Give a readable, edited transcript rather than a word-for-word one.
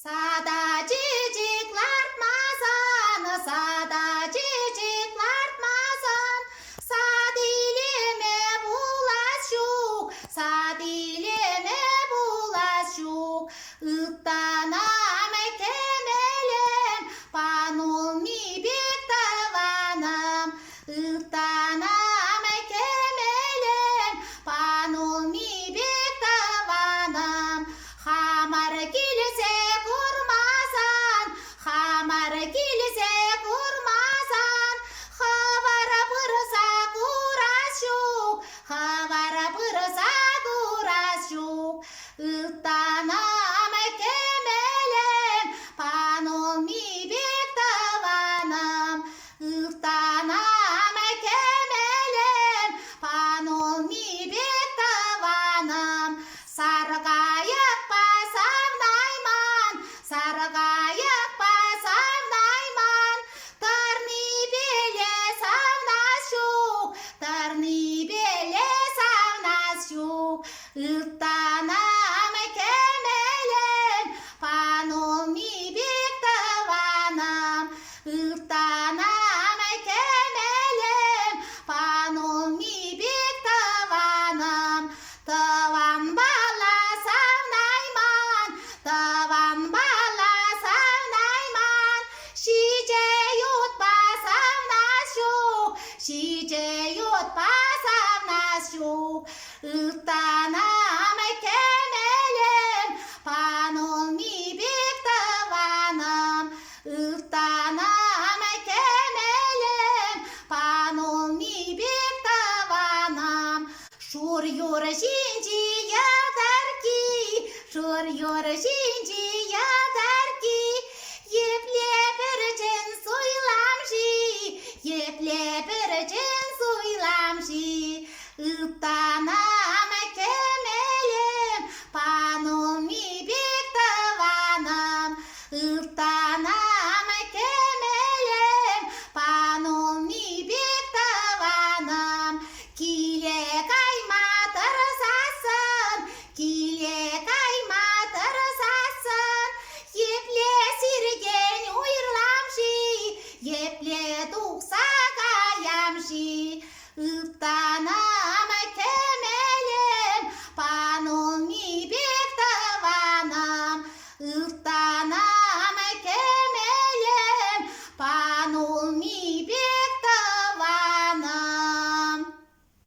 Sadacıcık lartmazan, sadacıcık lartmazan. Sadilime bulaşuk, sadilime bulaşuk. Ittanam temelem, panolmi bir tavanam. Ittanam temelem, panolmi bir tavanam. Hamar gilse kurmazan, hamar gilse kurmazan. Havara pırsa kuraşuk, havara pırsa kuraşuk. Ittanam kemelem, panolmi bir tavanam. Ittanam kemelem, panolmi bir tavanam. Sargayak pasam nayman, sargayak pasam nayman. Tarni bele savnaşuk, tarni bele savnaşuk. Ittanam kemelem, panolmi bir tavanam. Ittanam kemelem, panolmi bir tavanam. Tavan bala savnayman, tavan bala savnayman. Şice yutpa savnaşuk, şice yutpa savnaşuk. Ittanam kemelem, panolmi bir tavanam. Ittanam kemelem, panolmi bir tavanam. Şur yor şinci yadar ki, şur yor şinci yadar ki. Yeple bircin suylamşi, yeple bircin suylamşi. Ittanam kemelem, panolmi bir tavanam. Ittanam